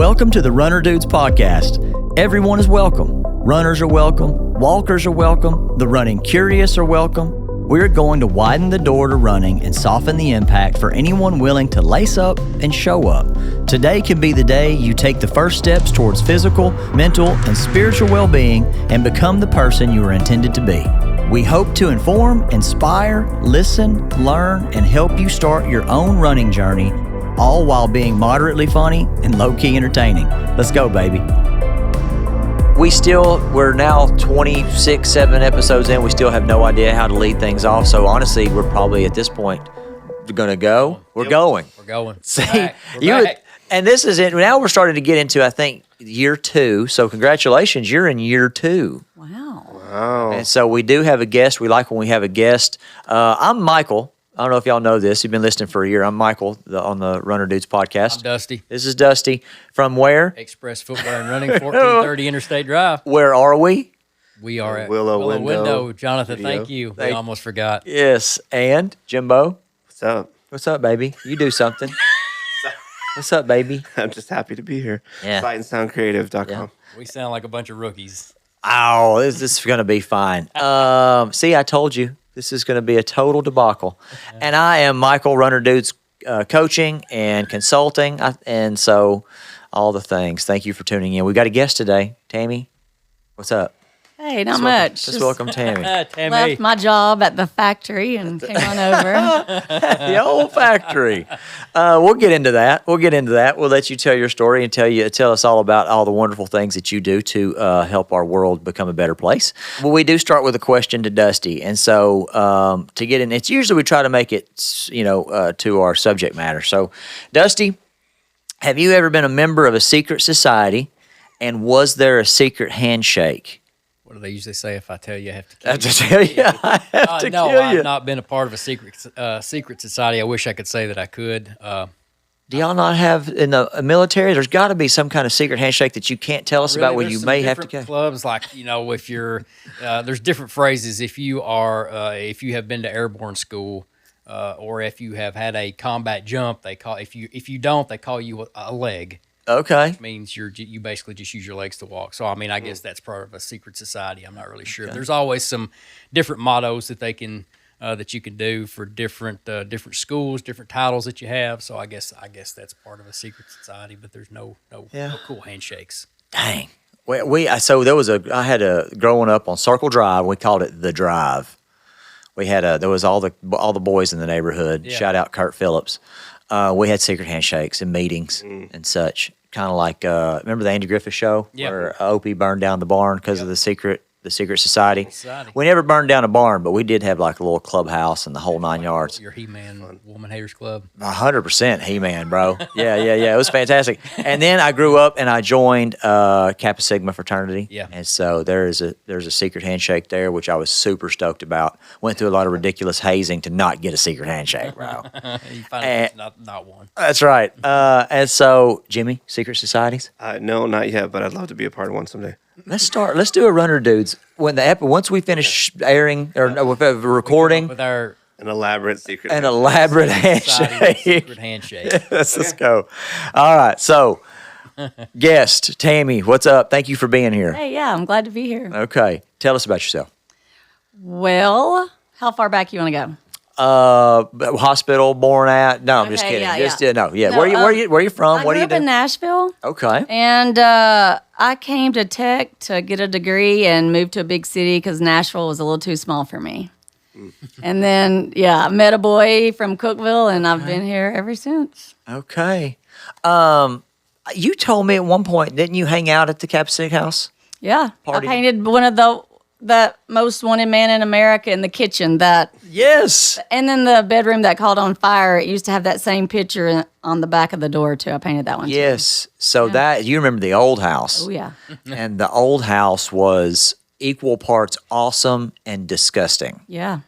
Welcome to the Runner Dudes podcast. Everyone is welcome. Runners are welcome. Walkers are welcome. The running curious are welcome. We're going to widen the door to running and soften the impact for anyone willing to lace up and show up. Today can be the day you take the first steps towards physical, mental, and spiritual well-being and become the person you were intended to be. We hope to inform, inspire, listen, learn, and help you start your own running journey, all while being moderately funny and low-key entertaining. Let's go, baby. We're now 26, 7 episodes in. We still have no idea how to lead things off. So honestly, we're probably at this point going to go. We're going. We're going. See, we're back. And this is it. Now we're starting to get into, I think, year 2. So congratulations, you're in year 2. Wow. And so we do have a guest. We like when we have a guest. I'm Michael. I don't know if y'all know this. You've been listening for a year. I'm Michael on the Runner Dudes podcast. I'm Dusty. This is Dusty. From where? Express Footwear and Running, 1430 Interstate Drive. Where are we? We are at Willow Window Jonathan, Video. thank you. We almost forgot. Yes. And Jimbo? What's up? What's up, baby? You do something. What's up, baby? I'm just happy to be here. Yeah. SightandSoundCreative.com. Yeah. We sound like a bunch of rookies. Oh, this is going to be fine. See, I told you. This is going to be a total debacle. And I am Michael, Runner Dudes coaching and consulting, and so all the things. Thank you for tuning in. We got a guest today. Tammie, what's up? Hey, not much. Just welcome Tammie. Tammie. Left my job at the factory and came on over. The old factory. We'll get into that. We'll let you tell your story and tell us all about all the wonderful things that you do to help our world become a better place. Well, we do start with a question to Dusty, and so to get in, it's usually we try to make it, to our subject matter. So, Dusty, have you ever been a member of a secret society, and was there a secret handshake? What do they usually say? If I tell you, I have to kill I have to tell you, I have to no, kill I've you. not been a part of a secret society. I wish I could say that I could. Do y'all not have in the military? There's got to be some kind of secret handshake that you can't tell us about where you may have to go. Clubs like if you're there's different phrases. If you have been to airborne school, or if you have had a combat jump, they call if you don't, they call you a leg. Okay. Which means you basically just use your legs to walk. So, I guess that's part of a secret society. I'm not really sure. There's always some different mottos that that you can do for different schools, different titles that you have. So, I guess that's part of a secret society. But there's no cool handshakes. Dang. Growing up on Circle Drive. We called it the Drive. We had there was all the boys in the neighborhood. Yeah. Shout out Kurt Phillips. We had secret handshakes and meetings and such. Kind of like remember the Andy Griffith show where Opie burned down the barn because of the secret society. We never burned down a barn, but we did have like a little clubhouse and the whole 9 yards. Your He-Man Woman Haters Club. 100% He-Man, bro. Yeah. It was fantastic. And then I grew up and I joined Kappa Sigma fraternity. Yeah. And so there's a secret handshake there, which I was super stoked about. Went through a lot of ridiculous hazing to not get a secret handshake, bro. You find out it's not one. That's right. And so, Jimmy, secret societies? No, not yet, but I'd love to be a part of one someday. Let's do a Runner Dudes. Once we finish airing or recording, With our An elaborate secret. handshake. secret handshake. Let's go. All right. So, guest, Tammie, what's up? Thank you for being here. Hey, yeah, I'm glad to be here. Okay. Tell us about yourself. Well, how far back you want to go? Hospital, born at? No, I'm just Okay, kidding. yeah. No. No, Where you from? I What do grew you up do? in Nashville, Okay. and I came to Tech to get a degree and moved to a big city because Nashville was a little too small for me. And then, I met a boy from Cookeville, and I've been here ever since. Okay. You told me at one point, didn't you hang out at the Cap Sig house? Yeah, Party. I painted one of the most wanted man in America in the kitchen. Yes. And then the bedroom that caught on fire, it used to have that same picture on the back of the door, too. I painted that one, too. Yes. So that, you remember the old house. Oh, yeah. And the old house was equal parts awesome and disgusting. Yeah.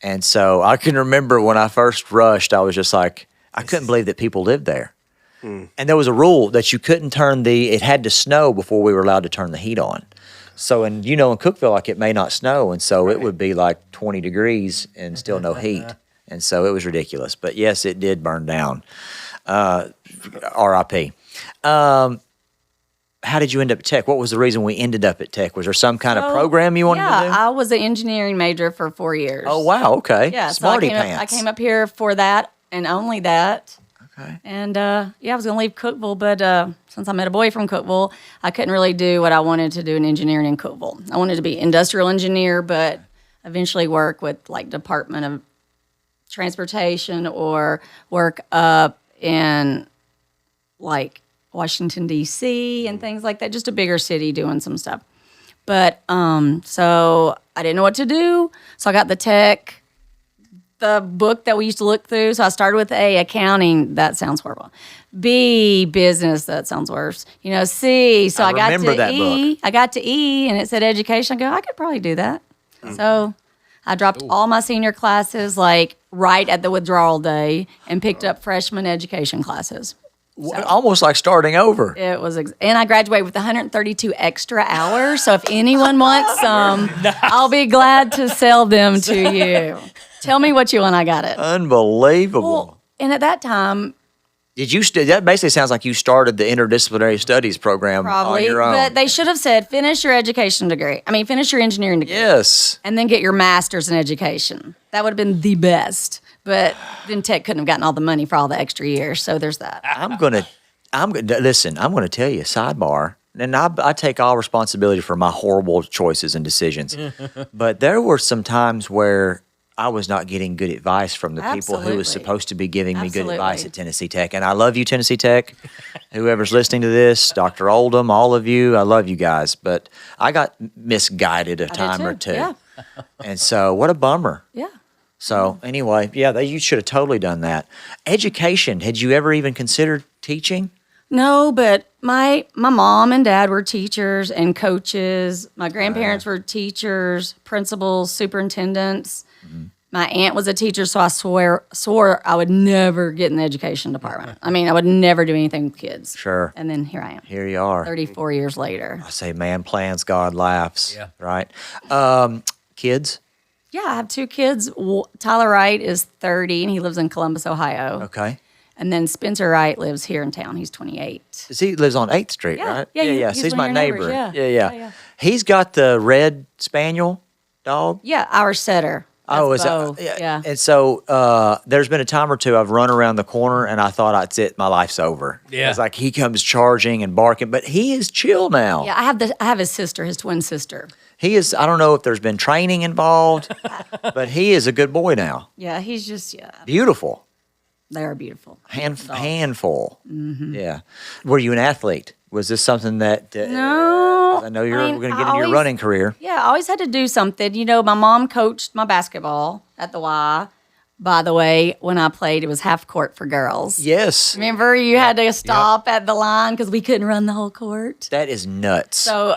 And so I can remember when I first rushed, I was just like, I couldn't believe that people lived there. And there was a rule that you couldn't it had to snow before we were allowed to turn the heat on. So, in Cookeville, like it may not snow, and so it would be like 20 degrees and still no heat. And so it was ridiculous. But yes, it did burn down. R.I.P. how did you end up at Tech? What was the reason we ended up at Tech? Was there some kind of program you wanted to do? Yeah, I was an engineering major for 4 years. Oh, wow. Okay. Yeah, Smarty so I pants. came up here for that and only that. Okay. And I was going to leave Cookeville, but since I met a boy from Cookeville, I couldn't really do what I wanted to do in engineering in Cookeville. I wanted to be industrial engineer, but eventually work with like Department of Transportation or work up in like Washington, D.C. and things like that, just a bigger city doing some stuff. But so I didn't know what to do. So I got the book that we used to look through. So I started with A, accounting. That sounds horrible. B, business. That sounds worse. C. So I got to that E. book. I got to E and it said education. I go, I could probably do that. So I dropped all my senior classes like right at the withdrawal day and picked up freshman education classes. Almost like starting over. It was, and I graduated with 132 extra hours. So if anyone wants some, I'll be glad to sell them to you. Tell me what you want, I got it. Unbelievable. Well, and at that time, Did you? That basically sounds like you started the interdisciplinary studies program probably, on your own. but they should have said finish your education degree. Finish your engineering degree. Yes. And then get your master's in education. That would have been the best. But then Tech couldn't have gotten all the money for all the extra years. So there's that. Listen, I'm gonna tell you, sidebar, and I take all responsibility for my horrible choices and decisions. But there were some times where I was not getting good advice from the people who was Absolutely. supposed to be giving me good Absolutely. advice at Tennessee Tech. And I love you, Tennessee Tech. Whoever's listening to this, Dr. Oldham, all of you, I love you guys. But I got misguided a time or two. Yeah. And so what a bummer. Yeah. So anyway, yeah, you should have totally done that. Education, had you ever even considered teaching? No, but my mom and dad were teachers and coaches. My grandparents were teachers, principals, superintendents. Mm-hmm. My aunt was a teacher, so I swore I would never get in the education department. I would never do anything with kids. Sure. And then here I am, Here you are. 34 years later. I say man plans, God laughs. Yeah. Right? Kids? Yeah, I have 2 kids. Tyler Wright is 30, and he lives in Columbus, Ohio. Okay. And then Spencer Wright lives here in town. He's 28. He lives on 8th Street, Yeah. right? Yeah, So he's he's one my of your neighbors, neighbor. yeah. Yeah. He's got the red spaniel dog. Yeah, our setter. That's Is Bo. that? Yeah. And so there's been a time or two I've run around the corner and I thought that's it, my life's over. Yeah. It's like he comes charging and barking, but he is chill now. Yeah, I have his sister, his twin sister. He is, I don't know if there's been training involved, but he is a good boy now. Yeah, he's just, Beautiful. they are beautiful. Handful. Mm-hmm. Yeah. Were you an athlete? Was this something that... No. I know you're going to get into your always- running career. Yeah, I always had to do something. My mom coached my basketball at the Y. By the way, when I played, it was half court for girls. Yes. Remember, you had to stop at the line because we couldn't run the whole court. That is nuts. So,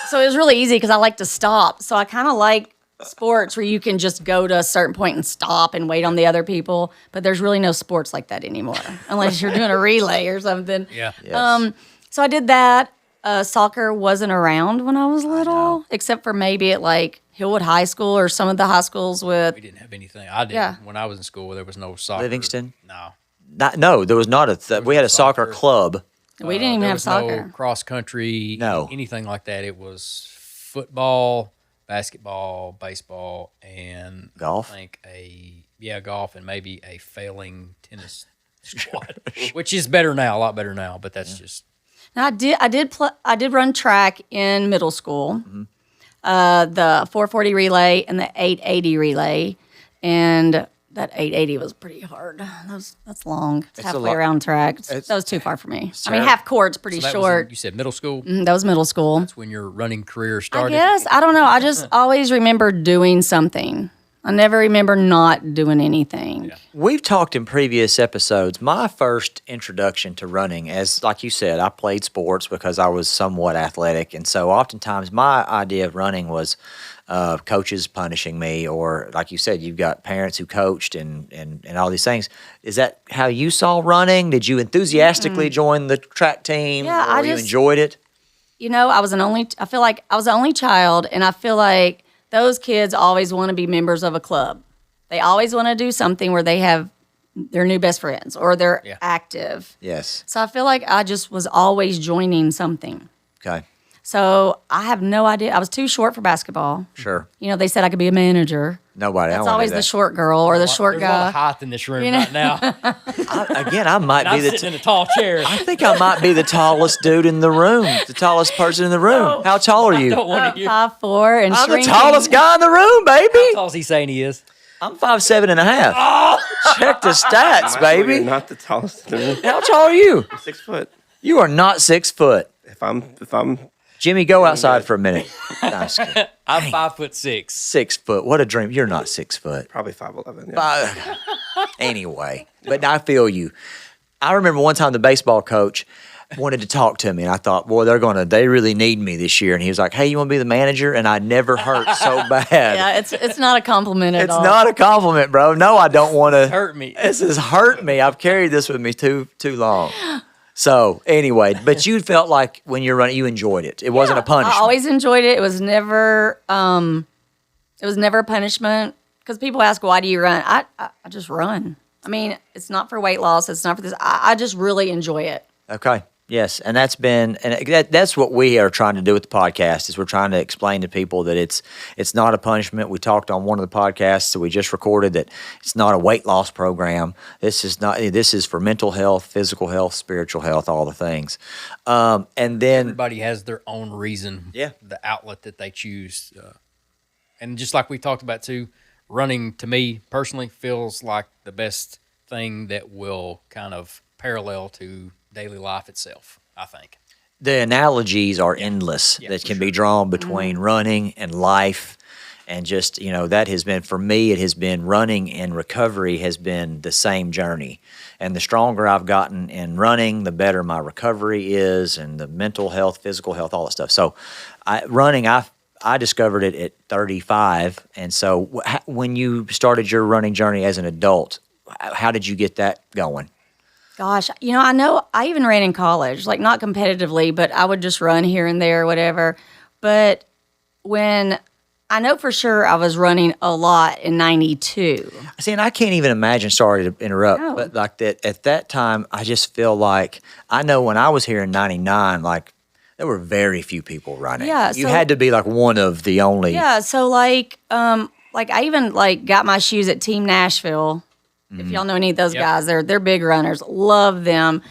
so it was really easy because I like to stop. So I kind of like sports where you can just go to a certain point and stop and wait on the other people. But there's really no sports like that anymore, unless you're doing a relay or something. Yeah. Yes. So I did that. Soccer wasn't around when I was little, except for maybe at like Hillwood High School or some of the high schools with. We didn't have anything. I didn't. Yeah. When I was in school, there was no soccer. Livingston? No. No, there was not we had a soccer club. We didn't even There have was soccer. no cross country, No. anything like that. It was football, basketball, baseball, and Golf? I think golf and maybe a failing tennis squad, which is better now, a lot better now. But that's just Now, I did run track in middle school, the 440 relay and the 880 relay, and that 880 was pretty hard. That's long. It's a halfway lot. around track. That was too far for me. Terrible. Half court's pretty so that was short. in, you said middle school. That was middle school. That's when your running career I started. guess. I don't know. I just always remember doing something. I never remember not doing anything. Yeah. We've talked in previous episodes. My first introduction to running, as like you said, I played sports because I was somewhat athletic, and so oftentimes my idea of running was coaches punishing me, or like you said, you've got parents who coached and all these things. Is that how you saw running? Did you enthusiastically join the track team, Yeah, or you enjoyed it? I feel like I was the only child, and I feel like those kids always want to be members of a club. They always want to do something where they have their new best friends or they're Yeah. active. Yes. So I feel like I just was always joining something. Okay. So I have no idea. I was too short for basketball. Sure. You know, they said I could be a manager. Nobody. I That's wanna always do the that. short girl or the short There's a lot guy. of height in this room You know? right now. I might I'm be sitting in a tall chair. I think I might be the tallest dude in the room, the tallest person in the room. How tall are you? Don't want to hear. 5'4" and I'm the shrinking. tallest guy in the room, How baby. tall is he saying he is? I'm 5'7.5". Check the stats, You're baby. not the tallest in the room. How tall are you? 6 foot. You are not 6 foot. If I'm Jimmy, go outside for a minute. No, I'm just kidding. I'm 5'6". 6 foot. What a dream. You're not 6 foot. probably 5'11". Yeah. Anyway, but I feel you. I remember one time the baseball coach wanted to talk to me, and I thought, boy, they really need me this year. And he was like, hey, you want to be the manager? And I never hurt so bad. Yeah, it's not a compliment at It's all. not a compliment, bro. No, I don't want to. Hurt me. This has hurt me. I've carried this with me too long. So anyway, but you felt like when you're running, you enjoyed it. It wasn't a punishment. I always enjoyed it. It was never a punishment. Because people ask, why do you run? I just run. I mean, it's not for weight loss. It's not for this. I just really enjoy it. Okay. Yes, and that's what we are trying to do with the podcast. Is we're trying to explain to people that it's not a punishment. We talked on one of the podcasts that we just recorded that it's not a weight loss program. This is for mental health, physical health, spiritual health, all the things. And then Everybody has their own reason. Yeah. The outlet that they choose. And just like we talked about too, running to me personally feels like the best thing that will kind of parallel to daily life itself, I think. the analogies are endless that can be drawn between running and life. And just, that has been, for me, it has been running and recovery has been the same journey. And the stronger I've gotten in running, the better my recovery is, and the mental health, physical health, all that stuff. So I discovered it at 35. And so when you started your running journey as an adult, how did you get that going? Gosh, I know I even ran in college, like not competitively, but I would just run here and there, whatever. But when I know for sure I was running a lot in 92. See, and I can't even imagine, sorry to interrupt, No. but like that at that time, I just feel like, I know when I was here in 99, like there were very few people running. Yeah, You so- had to be like one of the only. Yeah, so like I even got my shoes at Team Nashville. If y'all know any of those Yep. guys, they're big runners. Love them.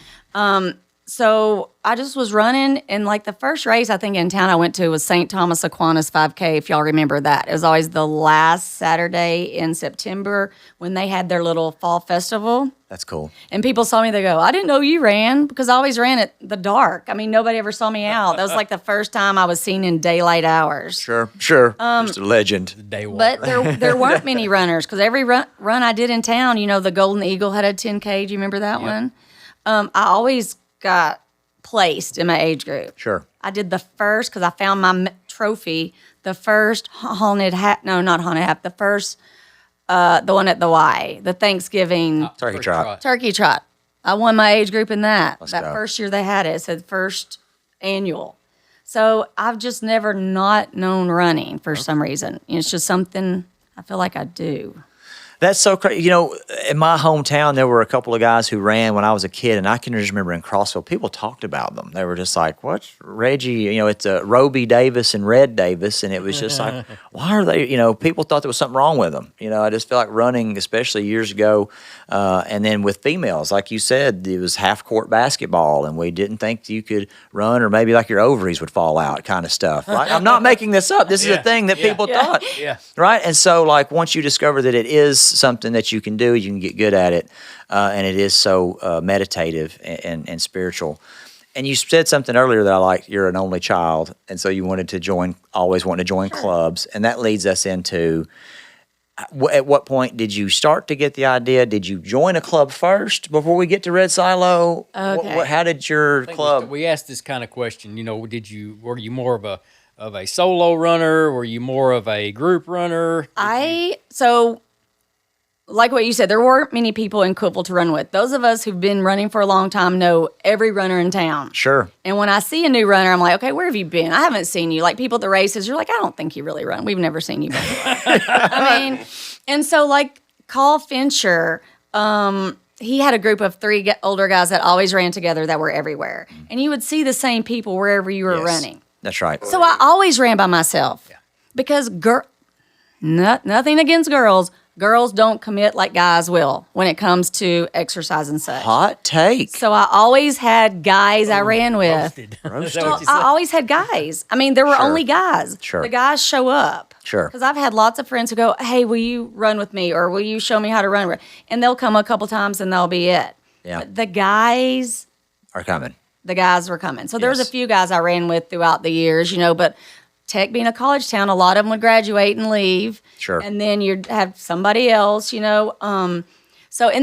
So I just was running, and like the first race I think in town I went to was St. Thomas Aquinas 5K, if y'all remember that. It was always the last Saturday in September when they had their little fall festival. That's cool. And people saw me, they go, I didn't know you ran, because I always ran at the dark. I mean, nobody ever saw me out. That was like the first time I was seen in daylight hours. Sure. Just a legend. Day walker. But there weren't many runners, because every run I did in town, the Golden Eagle had a 10K. Do you remember that one? I always got placed in my age group. Sure. I did the first, because I found my trophy, the first haunted hat. No, not haunted hat. The first, the one at the Y, the Thanksgiving Turkey trot. turkey trot. I won my age group in that. Let's that go. first year they had it. It said first annual. So I've just never not known running for some reason. It's just something I feel like I do. That's so crazy. In my hometown, there were a couple of guys who ran when I was a kid, and I can just remember in Crossville, people talked about them. They were just like, "What's Reggie?" It's Roby Davis and Red Davis, and it was just like, why are they? People thought there was something wrong with them. I just feel like running, especially years ago, and then with females, like you said, it was half court basketball, and we didn't think you could run, or maybe like your ovaries would fall out, kind of stuff. Like, I'm not making this up. This is a thing that people thought. Yeah. Right? And so, like, once you discover that it is something that you can do, you can get good at it, and it is so meditative and spiritual. And you said something earlier that I like. You're an only child, and so you always wanted to join clubs, and that leads us into, at what point did you start to get the idea? Did you join a club first before we get to Red Silo? Okay. How did your I think club? we asked this kind of question. Were you more of a solo runner? Were you more of a group runner? Like what you said, there weren't many people in Cookeville to run with. Those of us who've been running for a long time know every runner in town. Sure. And when I see a new runner, I'm like, okay, where have you been? I haven't seen you. Like people at the races, you're like, I don't think you really run. We've never seen you before. And so like Carl Fincher, he had a group of three older guys that always ran together that were everywhere. And you would see the same people wherever you were running. That's right. So I always ran by myself because nothing against girls. Girls don't commit like guys will when it comes to exercise and such. Hot take. So I always had guys I ran with. Roasted. Well, I always had guys. I mean, there were only guys. Sure. The guys show up. Sure. Because I've had lots of friends who go, hey, will you run with me? Or will you show me how to run? And they'll come a couple times and that'll be it. Yeah. But the guys Are coming. the guys were coming. So there was a few guys I ran with throughout the years, but Tech being a college town, a lot of them would graduate and leave. Sure. And then you'd have somebody else, So, and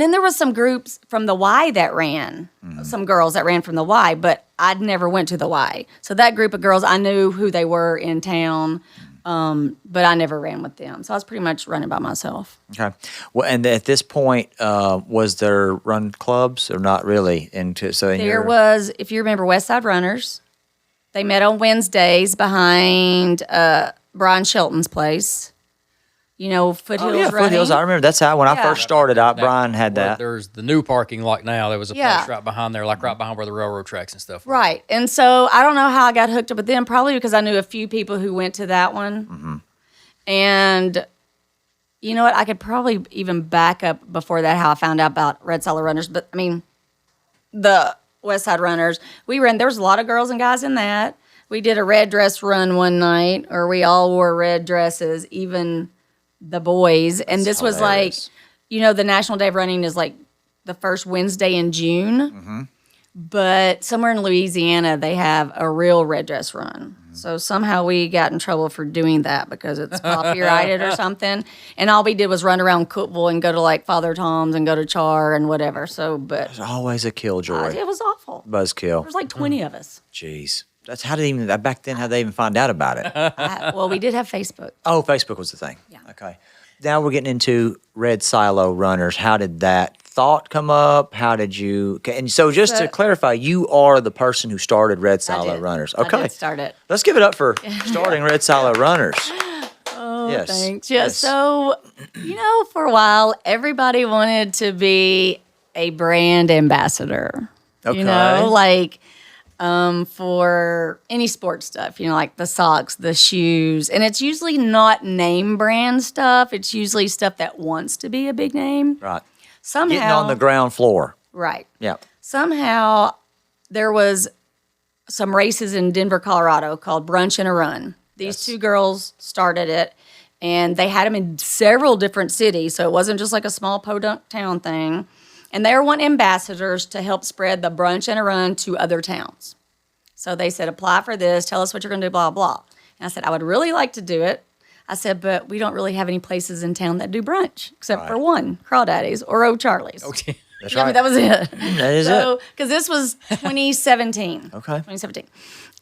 then there was some groups from the Y that ran, some girls that ran from the Y, but I'd never went to the Y. So that group of girls, I knew who they were in town, but I never ran with them. So I was pretty much running by myself. Okay. Well, and at this point, was there run clubs or not really? There was, if you remember, West Side Runners. They met on Wednesdays behind Brian Shelton's place. Foothills running. Foothills. I remember that's how when I first started out, Brian had Where that. There's the new parking lot now. There was a Yeah. place right behind there, like right behind where the railroad tracks and stuff were. Right. And so I don't know how I got hooked up with them, probably because I knew a few people who went to that one. Mm-hmm. And you know what? I could probably even back up before that how I found out about Red Solo Runners. But, I mean, the West Side Runners, there was a lot of girls and guys in that. We did a red dress run one night, or we all wore red dresses, even the boys. And this was hilarious. the National Day of Running is like the first Wednesday in June. Mm-hmm. But somewhere in Louisiana, they have a real red dress run. Mm-hmm. So somehow we got in trouble for doing that because it's copyrighted or something. And all we did was run around Cookeville and go to like Father Tom's and go to Char and whatever. So, but There's always a killjoy. it was awful. Buzzkill. There was like 20 of us. Jeez. That's how did even back then? How they even find out about it? Well, we did have Facebook. Oh, Facebook was the thing. Yeah. Okay. Now we're getting into Red Silo Runners. How did that thought come up? How did you? And so, just to clarify, you are the person who started Red Silo did. Runners. I Okay. did start it. Let's give it up for starting Red Silo Runners. Oh, Yes. thanks. Yeah. Yes. So, for a while, everybody wanted to be a brand ambassador. Okay. For any sports stuff, like the socks, the shoes. And it's usually not name brand stuff. It's usually stuff that wants to be a big name. Right. Somehow. Getting on the ground floor. Right. Yeah. Somehow there was some races in Denver, Colorado called Brunch and a Run. These two girls started it, and they had them in several different cities, so it wasn't just like a small podunk town thing. And they were wanting ambassadors to help spread the Brunch and a Run to other towns. So they said, apply for this, tell us what you're going to do, blah, blah. And I said, I would really like to do it. I said, but we don't really have any places in town that do brunch, except for one, Crawdaddy's or O'Charlie's. Okay. That's I mean, right. that was it. That is it. Because this was 2017. Okay. 2017.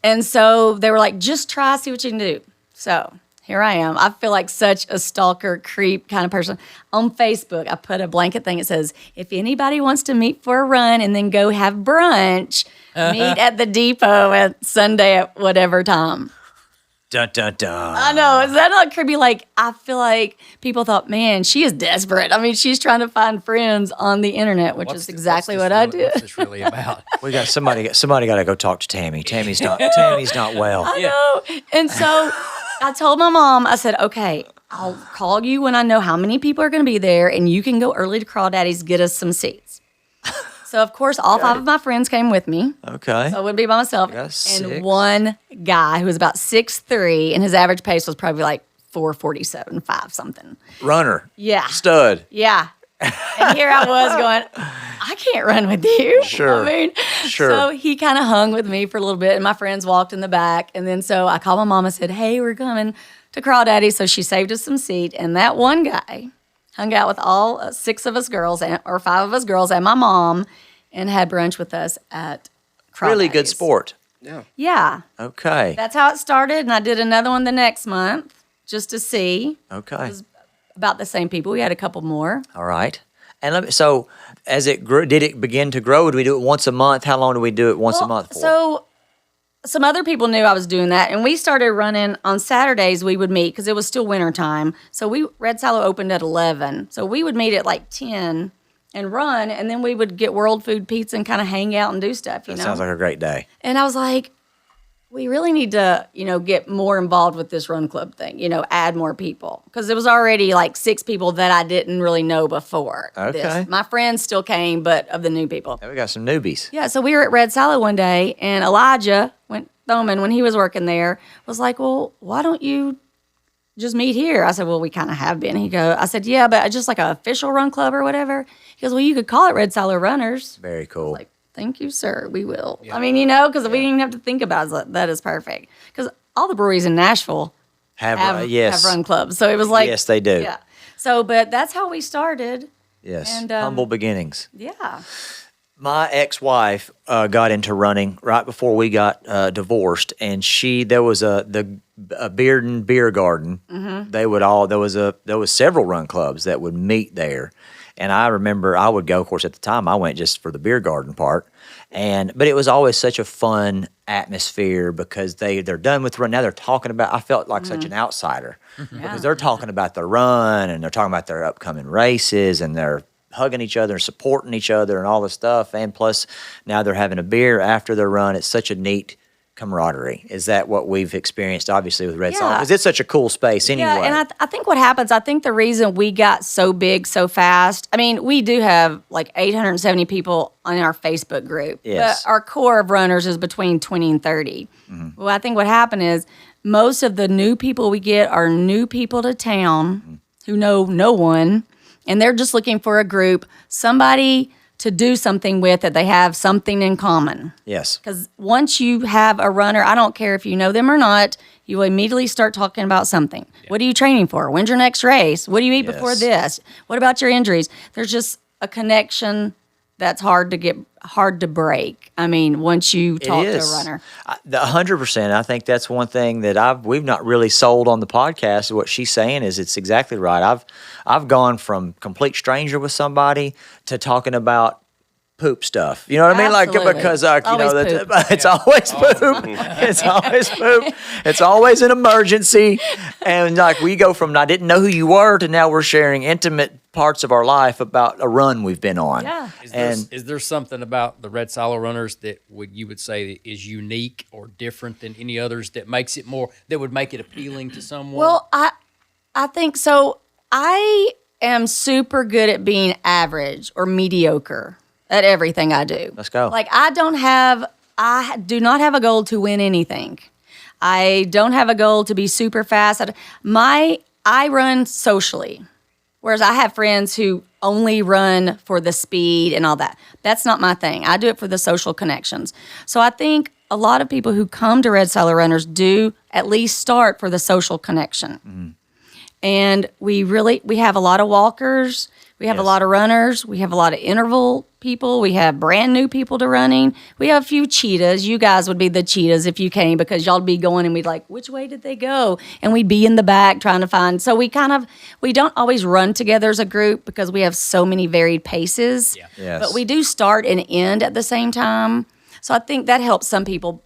And so they were like, just try, see what you can do. So here I am. I feel like such a stalker, creep kind of person. On Facebook, I put a blanket thing. It says, if anybody wants to meet for a run and then go have brunch, meet at the depot at Sunday at whatever time. Dun, dun, dun. I know. Is that not creepy? Like, I feel like people thought, man, she is desperate. I mean, she's trying to find friends on the internet, which is exactly what I did. What's this really about? We got somebody got to go talk to Tammie. Tammie's not well. I know. And so I told my mom, I said, okay, I'll call you when I know how many people are going to be there, and you can go early to Crawdaddy's, get us some seats. So, of course, all five of my friends came with me. Okay. So I wouldn't be by myself. got six. And one guy who was about 6'3", and his average pace was probably like 4:47, 5 something. Runner. Yeah. Stud. Yeah. And here I was going, I can't run with you. Sure. I mean, Sure. So he kind of hung with me for a little bit, and my friends walked in the back. And then so I called my mom and said, hey, we're coming to Crawdaddy. So she saved us some seat. And that one guy hung out with all 6 of us girls, or 5 of us girls, and my mom, and had brunch with us at Crawdaddy's. Really good sport. Yeah. Yeah. Okay. That's how it started. And I did another one the next month just to see. Okay. About the same people. We had a couple more. All right. And so as it grew, did it begin to grow? Do we do it once a month? How long do we do it once a month for? So some other people knew I was doing that, and we started running on Saturdays. We would meet because it was still winter time. So Red Silo opened at 11. So we would meet at like 10 and run, and then we would get World Food Pizza and kind of hang out and do stuff, you know? Sounds like a great day. And I was like, we really need to, get more involved with this run club thing, add more people. Because it was already like 6 people that I didn't really know before. Okay. My friends still came, but of the new people. Now we got some newbies. Yeah, so we were at Red Silo one day, and Elijah Thoman, when he was working there, was like, well, why don't you just meet here? I said, well, we kind of have been. I said, yeah, but just like an official run club or whatever. He goes, well, you could call it Red Silo Runners. Very cool. Like, thank you, sir. We will. Yeah. I mean, because we didn't even have to think about it. That is perfect. Because all the breweries in Nashville have run clubs. So it was like. Yes, they do. Yeah. So, but that's how we started. Yes. And, humble beginnings. Yeah. My ex-wife got into running right before we got divorced, and there was a Bearden Beer Garden. Mm-hmm. There was several run clubs that would meet there, and I remember I would go. Of course, at the time, I went just for the beer garden part, but it was always such a fun atmosphere because they're done with run. Now they're talking about. I felt like such an outsider because they're talking about the run and they're talking about their upcoming races and they're hugging each other and supporting each other and all this stuff. And plus, now they're having a beer after their run. It's such a neat camaraderie. Is that what we've experienced, obviously, with Red Solo? Because it's such a cool space anyway. Yeah, and I think what happens, I think the reason we got so big so fast, I mean, we do have like 870 people on our Facebook group. Yes. But our core of runners is between 20 and 30. Mm-hmm. Well, I think what happened is most of the new people we get are new people to town who know no one. And they're just looking for a group, somebody to do something with that they have something in common. Yes. Because once you have a runner, I don't care if you know them or not, you will immediately start talking about something. Yeah. What are you training for? When's your next race? What do you eat before this? What about your injuries? There's just a connection that's hard to break. I mean, once you talk to a runner. 100%. I think that's one thing that we've not really sold on the podcast. What she's saying is it's exactly right. I've gone from complete stranger with somebody to talking about poop stuff. You know what I mean? Absolutely. Like, because poop. It's always poop. It's always poop. It's always an emergency. And like we go from I didn't know who you were to now we're sharing intimate parts of our life about a run we've been on. Yeah. Is there something about the Red Silo runners that you would say is unique or different than any others that makes it that would make it appealing to someone? Well, I think so. I am super good at being average or mediocre at everything I do. Let's go. Like I do not have a goal to win anything. I don't have a goal to be super fast. I run socially. Whereas I have friends who only run for the speed and all that. That's not my thing. I do it for the social connections. So I think a lot of people who come to Red Silo Runners do at least start for the social connection. Mm-hmm. And we have a lot of walkers. We have a lot of runners. We have a lot of interval people. We have brand new people to running. We have a few cheetahs. You guys would be the cheetahs if you came because y'all would be going and we'd like, which way did they go? And we'd be in the back trying to find. So we don't always run together as a group because we have so many varied paces. Yeah. Yes. But we do start and end at the same time. So I think that helps some people.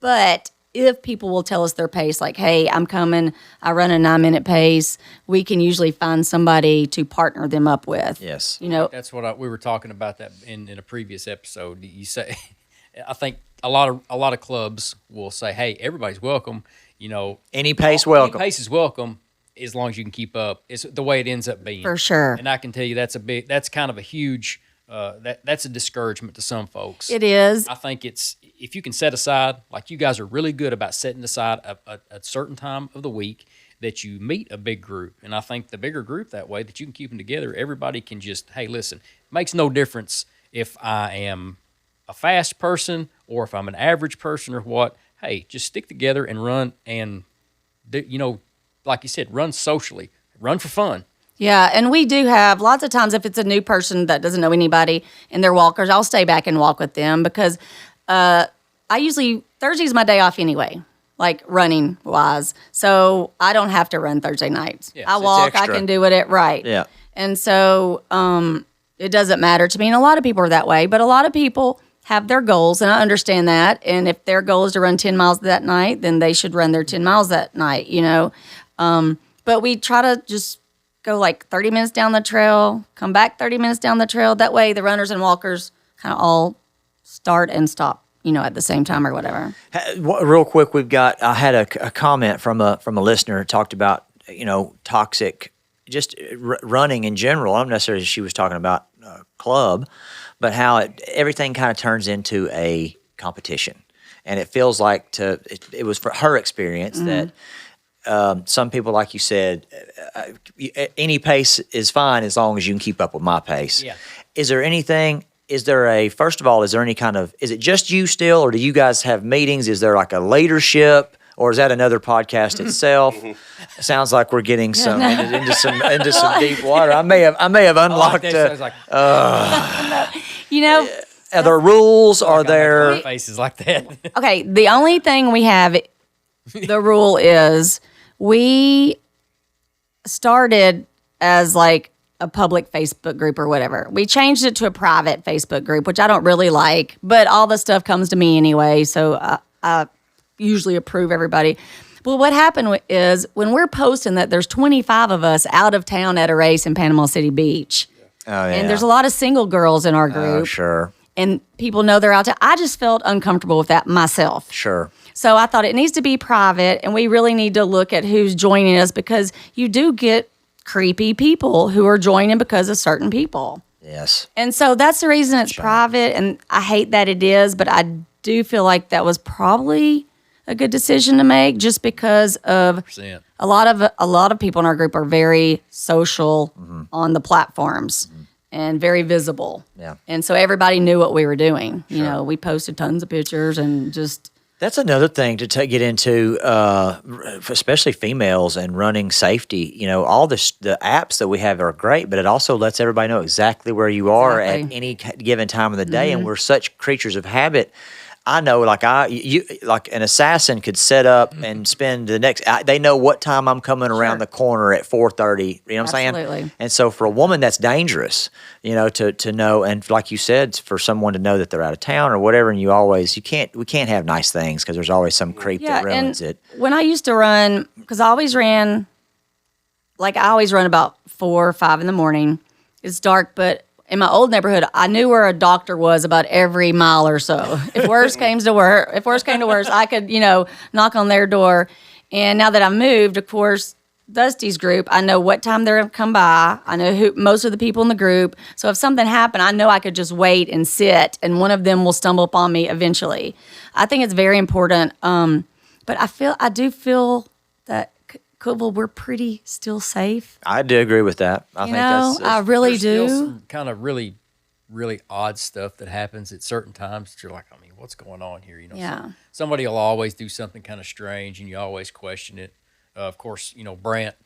But if people will tell us their pace, like, hey, I'm coming, I run a 9-minute pace, we can usually find somebody to partner them up with. Yes. That's what we were talking about that in a previous episode. You say, I think a lot of clubs will say, hey, everybody's welcome. Any pace welcome. Any pace is welcome as long as you can keep up. It's the way it ends up being. For sure. And I can tell you that's kind of a huge, that's a discouragement to some folks. It is. I think if you can set aside, like you guys are really good about setting aside a certain time of the week that you meet a big group. And I think the bigger group that way, that you can keep them together, everybody can just, hey, listen, it makes no difference if I am a fast person or if I'm an average person or what. Hey, just stick together and run and, like you said, run socially, run for fun. Yeah, and we do have lots of times if it's a new person that doesn't know anybody and they're walkers, I'll stay back and walk with them because Thursday's my day off anyway, like running wise. So I don't have to run Thursday nights. Yes, I walk, I can do it right. Yeah. And so it doesn't matter to me. And a lot of people are that way, but a lot of people have their goals, and I understand that. And if their goal is to run 10 miles that night, then they should run their 10 miles that night, But we try to just go like 30 minutes down the trail, come back 30 minutes down the trail. That way the runners and walkers kind of all start and stop, at the same time or whatever. Real quick, I had a comment from a listener who talked about, toxic, just running in general. I'm not necessarily she was talking about club, but how everything kind of turns into a competition. And it feels like it was for her experience that some people, like you said, any pace is fine as long as you can keep up with my pace. Yeah. First of all, is there any kind of, is it just you still, or do you guys have meetings? Is there like a leadership, or is that another podcast itself? Sounds like we're getting into some deep water. I may have unlocked. Are there rules? Are there faces like that? Okay, the only thing we have, the rule is we started as like a public Facebook group or whatever. We changed it to a private Facebook group, which I don't really like, but all the stuff comes to me anyway, so I usually approve everybody. Well, what happened is when we're posting that there's 25 of us out of town at a race in Panama City Beach, and there's a lot of single girls in our group. Oh, sure. And people know they're out there. I just felt uncomfortable with that myself. Sure. So I thought it needs to be private, and we really need to look at who's joining us, because you do get creepy people who are joining because of certain people. Yes. And so that's the reason it's private, and I hate that it is, but I do feel like that was probably a good decision to make, just because of 100%. a lot of people in our group are very social on the platforms. And very visible. Yeah. And so everybody knew what we were doing. Sure. We posted tons of pictures and just... That's another thing to get into, especially females and running safety. All the apps that we have are great, but it also lets everybody know exactly where you are at any given time of the day, and we're such creatures of habit. I know, like an assassin could set up and spend the next. They know what time I'm coming around the corner at 4:30. You know what I'm saying? And so for a woman, that's dangerous. To know, and like you said, for someone to know that they're out of town or whatever, and we can't have nice things because there's always some creep that ruins it. When I used to run, because I always ran about 4 or 5 in the morning. It's dark, but in my old neighborhood, I knew where a doctor was about every mile or so. If worse came to worse, I could, knock on their door. And now that I've moved, of course, Dusty's group, I know what time they're going to come by. I know who most of the people in the group. So if something happened, I know I could just wait and sit, and one of them will stumble upon me eventually. I think it's very important. But I do feel that Cookeville, we're pretty still safe. I do agree with that. I really do. Still some kind of really, really odd stuff that happens at certain times that you're like, what's going on here? Yeah. Somebody will always do something kind of strange, and you always question it. Of course, Brant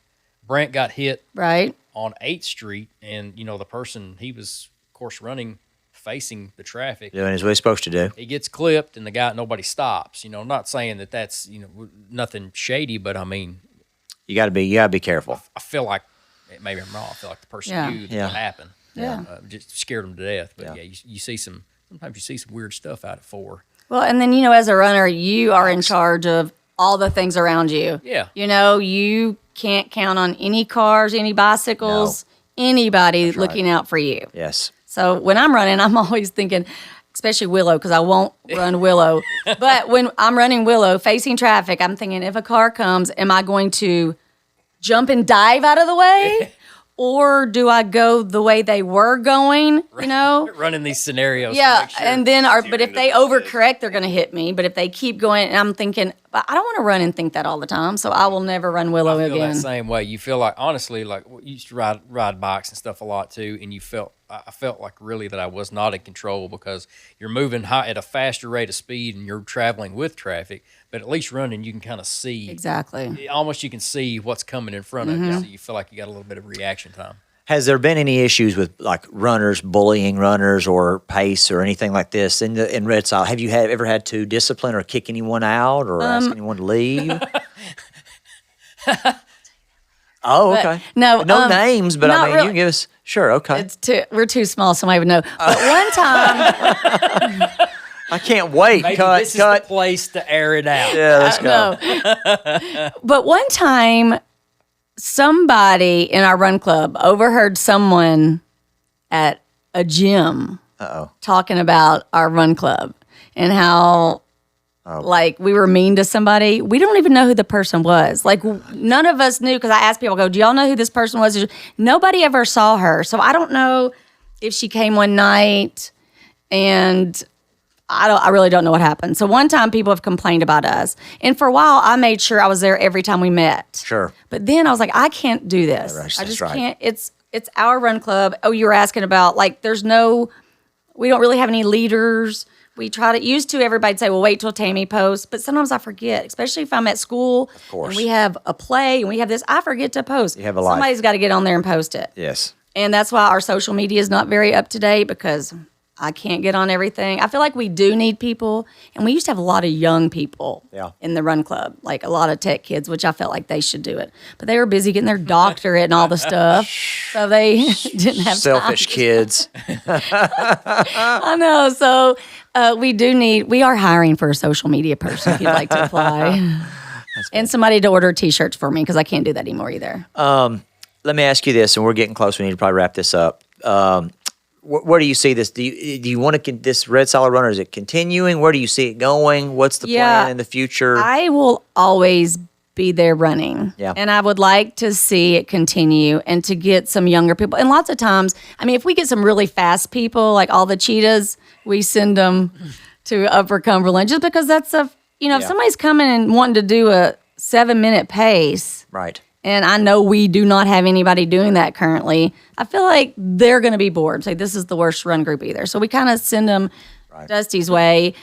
got hit right on 8th Street, and the person, he was, of course, running facing the traffic. Doing what he's supposed to do. He gets clipped, and nobody stops. Not saying that that's nothing shady, but you got to be careful. I feel like, maybe I'm wrong, I feel like the person knew that happened. Yeah. Just scared them to death. But you see sometimes you see some weird stuff out at 4. Well, and then, as a runner, you are in charge of all the things around you. Yeah. You can't count on any cars, any bicycles, anybody looking out for you. Yes. So when I'm running, I'm always thinking, especially Willow, because I won't run Willow. But when I'm running Willow, facing traffic, I'm thinking, if a car comes, am I going to jump and dive out of the way? Or do I go the way they were going, Running these scenarios. Yeah, to make sure. and then, but if they overcorrect, they're going to hit me. But if they keep going, and I'm thinking, but I don't want to run and think that all the time, so I will never run Willow I feel again. that same way. You feel like, honestly, like you used to ride bikes and stuff a lot too, and I felt like really that I was not in control, because you're moving high at a faster rate of speed and you're traveling with traffic. But at least running, you can kind of see. Exactly. Almost you can see what's coming in front of you, so you feel like you got a little bit of reaction time. Has there been any issues with like runners bullying runners or pace or anything like this in Red Sox? Have you ever had to discipline or kick anyone out or ask anyone to leave? Oh, okay. No names, but not you really. can give us. Sure, okay. We're too small, somebody would know. But one time. I can't wait. Maybe Cut. is the place to air it out. Yeah, let's go. No. But one time, somebody in our run club overheard someone at a gym talking about our run club and how like we were mean to somebody. We don't even know who the person was. Like none of us knew, because I asked people, do y'all know who this person was? Nobody ever saw her. So I don't know if she came one night, and I really don't know what happened. So one time people have complained about us. And for a while I made sure I was there every time we met. Sure. But then I was like, I can't do this. Yeah, I just right. can't. It's our run club. Oh, you were asking about, like, we don't really have any leaders. We used to, everybody'd say, well, wait till Tammie posts. But sometimes I forget, especially if I'm at school and we have a play and we have this, I forget to post. You have a life. Somebody's got to get on there and post it. Yes. And that's why our social media is not very up to date, because I can't get on everything. I feel like we do need people. And we used to have a lot of young people in the run club, like a lot of tech kids, which I felt like they should do it. But they were busy getting their doctorate and all the stuff. So they didn't have Selfish time. kids. I know. So we are hiring for a social media person if you'd like to apply. And somebody to order T-shirts for me, because I can't do that anymore either. Let me ask you this, and we're getting close. We need to probably wrap this up. Where do you see this? Do you want to this Red Silo Runner? Is it continuing? Where do you see it going? What's the plan in the future? I will always be there running. Yeah. And I would like to see it continue and to get some younger people. And lots of times, I mean, if we get some really fast people, like all the cheetahs, we send them to Upper Cumberland, just because that's if somebody's coming and wanting to do a 7-minute pace. Right. And I know we do not have anybody doing that currently. I feel like they're going to be bored. Say, this is the worst run group either. So we kind of send them Dusty's way.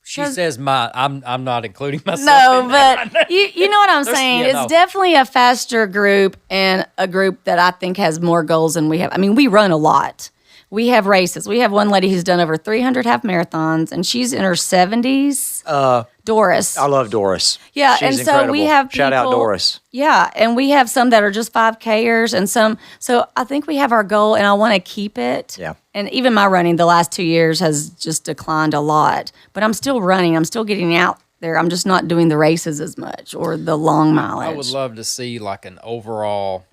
She says I'm not including myself. No, in but that. you know what I'm saying. It's definitely a faster group, and a group that I think has more goals than we have. I mean, we run a lot. We have races. We have one lady who's done over 300 half marathons, and she's in her 70s. Doris. I love Doris. Yeah, She's and so incredible. we have people, shout out Doris. Yeah, and we have some that are just 5Kers and some. So I think we have our goal, and I want to keep it. Yeah. And even my running the last 2 years has just declined a lot, but I'm still running. I'm still getting out there. I'm just not doing the races as much or the long mileage. I would love to see like an overall,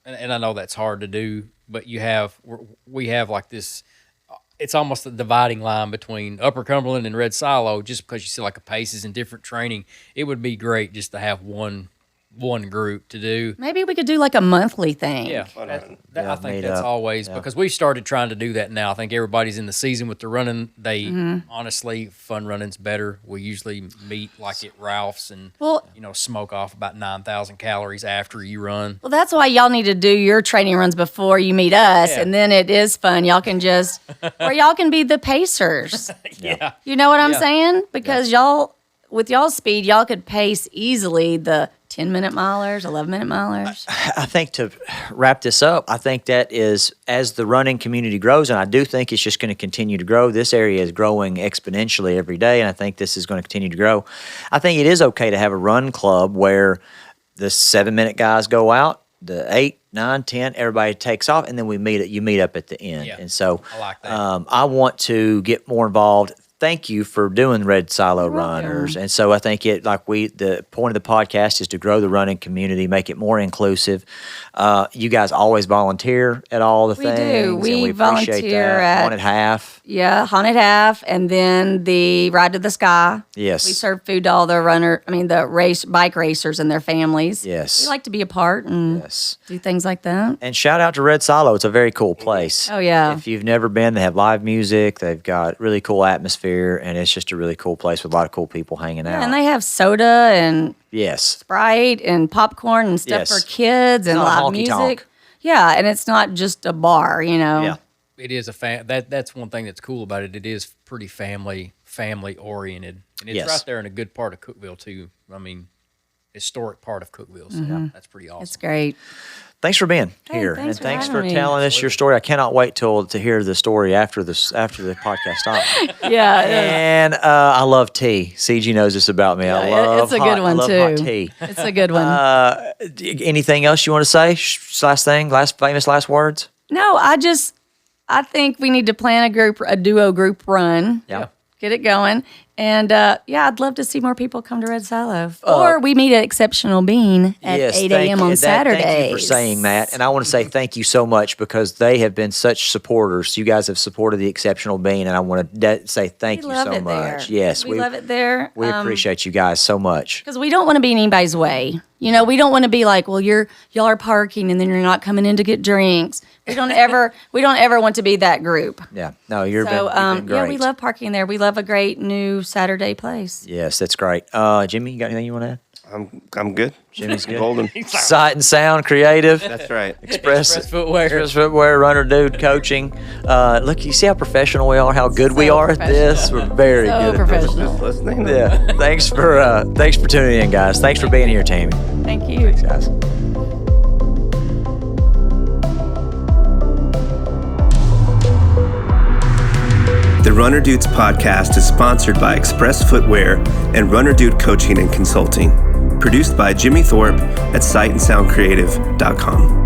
and I know that's hard to do, but we have like this. It's almost a dividing line between Upper Cumberland and Red Silo, just because you see like a paces and different training. It would be great just to have one group to do. Maybe we could do like a monthly thing. Yeah, I think that's always, because we've started trying to do that now. I think everybody's in the season with the running. Honestly, fun running's better. We usually meet like at Ralph's and smoke off about 9,000 calories after you run. Well, that's why y'all need to do your training runs before you meet us, and then it is fun. Y'all can or y'all can be the pacers. Yeah. You know what I'm saying? Because y'all, with y'all's speed, y'all could pace easily the 10-minute milers, 11-minute milers. I think to wrap this up, I think that is, as the running community grows, and I do think it's just going to continue to grow. This area is growing exponentially every day, and I think this is going to continue to grow. I think it is okay to have a run club where the 7-minute guys go out, the 8, 9, 10, everybody takes off, and then you meet up at the end. Yeah, and so I like that. I want to get more involved. Thank you for doing Red Silo Runners. And so I think the point of the podcast is to grow the running community, make it more inclusive. You guys always volunteer at all the things. Do. We and we appreciate volunteer that. at Haunted Half. Yeah, Haunted Half, and then the Ride to the Sky. Yes. We serve food to all the bike racers and their families. Yes. We like to be a part and do things like that. And shout out to Red Silo. It's a very cool place. Oh, yeah. If you've never been, they have live music. They've got really cool atmosphere, and it's just a really cool place with a lot of cool people hanging out. And they have soda and Sprite and popcorn and stuff for kids and not a live honky music. tonk. Yeah, and it's not just a bar, Yeah. It is that's one thing that's cool about it. It is pretty family oriented, and it's right there in a good part of Cookeville too. I mean, historic part of Cookeville. So that's pretty awesome. It's great. Thanks for being Hey, here, thanks and for thanks for having me. telling us your story. I cannot wait to hear the story after the podcast stops. Yeah. And I love tea. CG knows this about me. I love it's a good one I love too. hot tea. It's a good one. Anything else you want to say? Last thing, last words. No, I think we need to plan a duo group run. Yeah. Get it going. And I'd love to see more people come to Red Silo. Or we meet at Exceptional Bean at 8 a.m. on Saturdays. Thank you for saying that. And I want to say thank you so much because they have been such supporters. You guys have supported the Exceptional Bean, and I want to say thank you so much. Yes, we love it there. We appreciate you guys so much. Because we don't want to be in anybody's way. You know, we don't want to be like, well, y'all are parking and then you're not coming in to get drinks. We don't ever want to be that group. Yeah, no, you've been great. Yeah, we love parking there. We love a great new Saturday place. Yes, that's great. Jimmy, you got anything you want to add? I'm good. Jimmy's good. Golden. Sight and Sound Creative. That's right. Express Footwear. Runner Dude Coaching. Look, you see how professional we are, how good we are at this. We're very good at this. Just listening. Yeah. Thanks for tuning in, guys. Thanks for being here, Tammie. Thank you. Thanks, guys. The Runner Dudes podcast is sponsored by Express Footwear and Runner Dude Coaching and Consulting. Produced by Jimmy Thorpe at sightandsoundcreative.com.